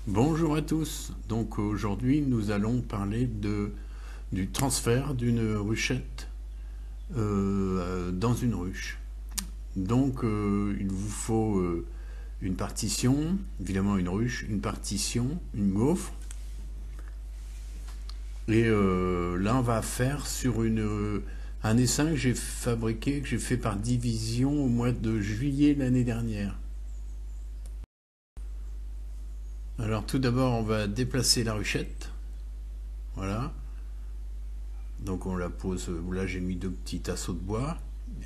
Bonjour à tous. Donc aujourd'hui nous allons parler du transfert d'une ruchette dans une ruche. Donc il vous faut une partition, évidemment une ruche, une partition, une gaufre. Et là on va faire sur un essaim que j'ai fabriqué, que j'ai fait par division au mois de juillet l'année dernière. Alors tout d'abord on va déplacer la ruchette, voilà, donc on la pose, là j'ai mis deux petits tasseaux de bois,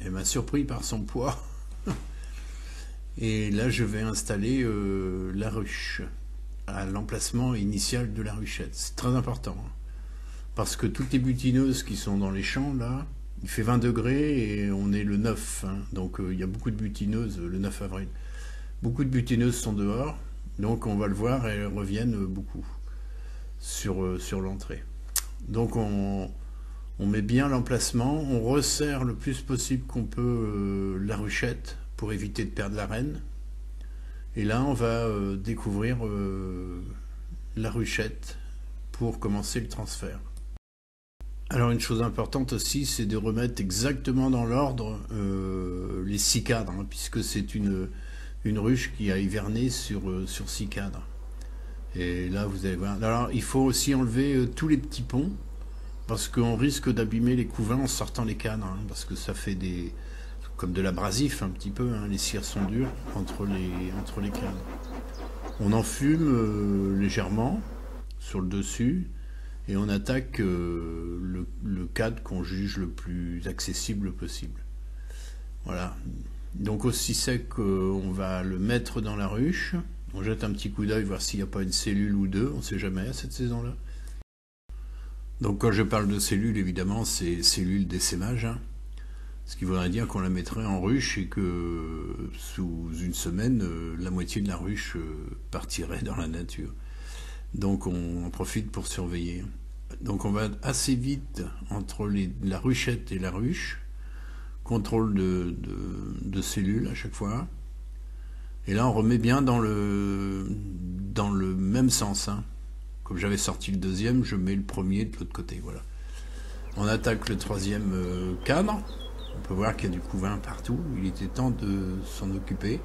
elle m'a surpris par son poids, et là je vais installer la ruche, à l'emplacement initial de la ruchette, c'est très important, hein, parce que toutes les butineuses qui sont dans les champs là, il fait 20 degrés et on est le 9, hein, donc il y a beaucoup de butineuses le 9 avril, beaucoup de butineuses sont dehors. Donc on va le voir, elles reviennent beaucoup sur l'entrée. Donc on met bien l'emplacement, on resserre le plus possible qu'on peut la ruchette pour éviter de perdre la reine. Et là on va découvrir la ruchette pour commencer le transfert. Alors une chose importante aussi, c'est de remettre exactement dans l'ordre les 6 cadres, hein, puisque c'est une ruche qui a hiverné sur 6 cadres. Et là vous allez voir. Alors il faut aussi enlever tous les petits ponts, parce qu'on risque d'abîmer les couvains en sortant les cadres, hein, parce que ça fait comme de l'abrasif un petit peu, hein, les cires sont dures entre les cadres. On enfume légèrement sur le dessus et on attaque le cadre qu'on juge le plus accessible possible. Voilà. Donc aussi sec, on va le mettre dans la ruche. On jette un petit coup d'œil, voir s'il n'y a pas une cellule ou deux, on ne sait jamais à cette saison-là. Donc quand je parle de cellule, évidemment, c'est cellule d'essaimage, hein, ce qui voudrait dire qu'on la mettrait en ruche et que sous une semaine, la moitié de la ruche partirait dans la nature. Donc on en profite pour surveiller. Donc on va assez vite entre la ruchette et la ruche. Contrôle de cellules à chaque fois. Et là on remet bien dans le même sens, hein. Comme j'avais sorti le deuxième, je mets le premier de l'autre côté. Voilà. On attaque le troisième cadre. On peut voir qu'il y a du couvain partout. Il était temps de s'en occuper.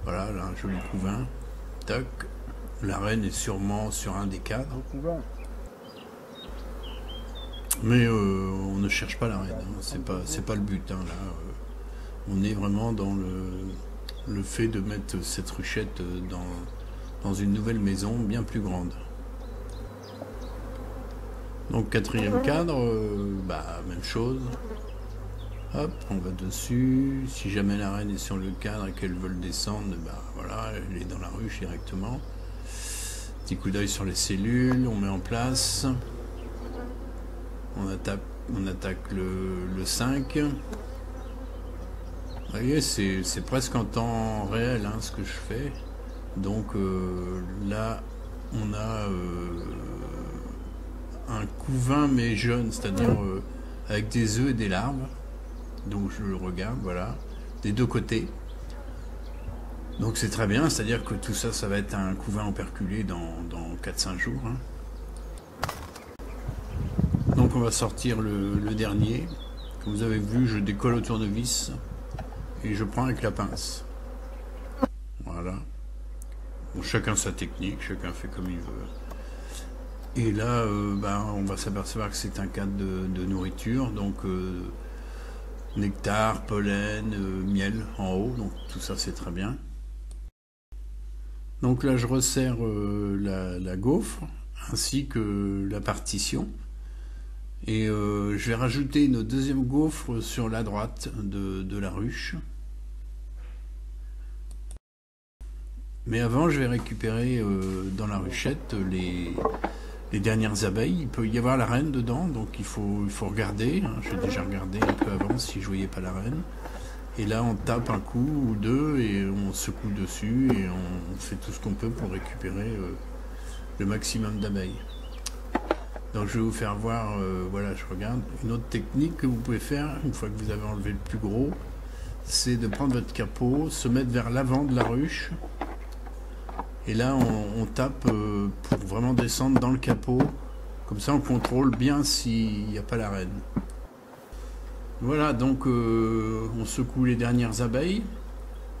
Voilà, là un joli couvain. Tac. La reine est sûrement sur un des cadres. Mais on ne cherche pas la reine, hein. C'est pas le but, hein, là. On est vraiment dans le fait de mettre cette ruchette dans une nouvelle maison bien plus grande. Donc quatrième cadre, même chose. Hop, on va dessus. Si jamais la reine est sur le cadre et qu'elle veut le descendre, voilà, elle est dans la ruche directement. Petit coup d'œil sur les cellules, on met en place. On attaque le 5. Vous voyez, c'est presque en temps réel, hein, ce que je fais. Donc là, on a un couvain mais jeune, c'est-à-dire avec des œufs et des larves. Donc je le regarde, voilà, des deux côtés. Donc c'est très bien, c'est-à-dire que tout ça, ça va être un couvain operculé dans 4-5 jours. Hein. Donc on va sortir le dernier. Comme vous avez vu, je décolle au tournevis et je prends avec la pince. Voilà. Bon, chacun sa technique, chacun fait comme il veut. Et là, on va s'apercevoir que c'est un cadre de nourriture, donc nectar, pollen, miel en haut, donc tout ça c'est très bien. Donc là je resserre la gaufre ainsi que la partition. Et je vais rajouter une deuxième gaufre sur la droite de la ruche. Mais avant, je vais récupérer dans la ruchette les dernières abeilles. Il peut y avoir la reine dedans, donc il faut regarder. Hein. J'ai déjà regardé un peu avant si je ne voyais pas la reine. Et là, on tape un coup ou deux et on secoue dessus et on fait tout ce qu'on peut pour récupérer le maximum d'abeilles. Donc je vais vous faire voir, voilà, je regarde. Une autre technique que vous pouvez faire, une fois que vous avez enlevé le plus gros, c'est de prendre votre capot, se mettre vers l'avant de la ruche Et là, on tape pour vraiment descendre dans le capot. Comme ça, on contrôle bien s'il n'y a pas la reine. Voilà, donc on secoue les dernières abeilles.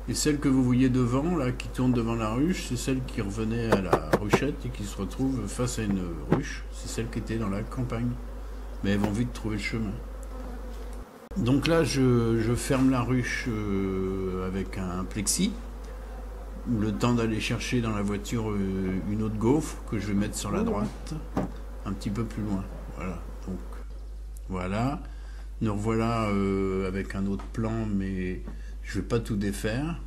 Et celle que vous voyez devant, là, qui tourne devant la ruche, c'est celle qui revenait à la ruchette et qui se retrouve face à une ruche. C'est celle qui était dans la campagne. Mais elles vont vite trouver le chemin. Donc là, je ferme la ruche avec un plexi. Le temps d'aller chercher dans la voiture une autre gaufre que je vais mettre sur la droite, un petit peu plus loin. Voilà, donc voilà. Nous revoilà avec un autre plan, mais je ne vais pas tout défaire.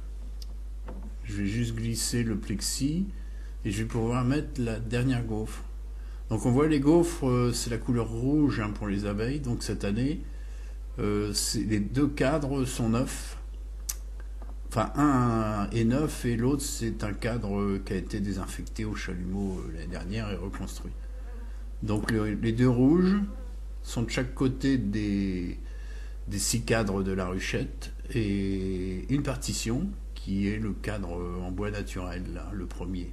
Je vais juste glisser le plexi et je vais pouvoir mettre la dernière gaufre. Donc on voit les gaufres, c'est la couleur rouge hein, pour les abeilles. Donc cette année, les deux cadres sont neufs. Enfin, un est neuf et l'autre c'est un cadre qui a été désinfecté au chalumeau l'année dernière et reconstruit. Donc les deux rouges sont de chaque côté des 6 cadres de la ruchette et une partition qui est le cadre en bois naturel, là, le premier.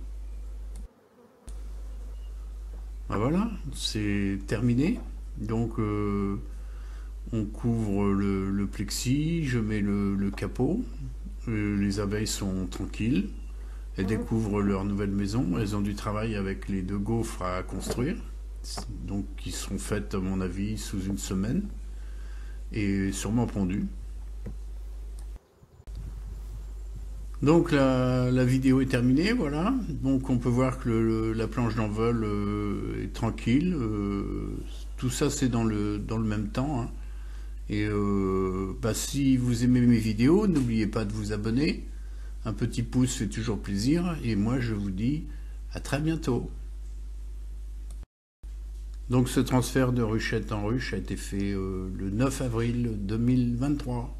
Ben voilà, c'est terminé. Donc on couvre le plexi, je mets le capot. Les abeilles sont tranquilles, elles découvrent leur nouvelle maison, elles ont du travail avec les 2 gaufres à construire, donc qui seront faites à mon avis sous une semaine, et sûrement pondues. Donc la vidéo est terminée, voilà, donc on peut voir que la planche d'envol est tranquille, tout ça c'est dans le même temps, hein. Et si vous aimez mes vidéos, n'oubliez pas de vous abonner. Un petit pouce fait toujours plaisir. Et moi, je vous dis à très bientôt. Donc ce transfert de ruchette en ruche a été fait le 9 avril 2023.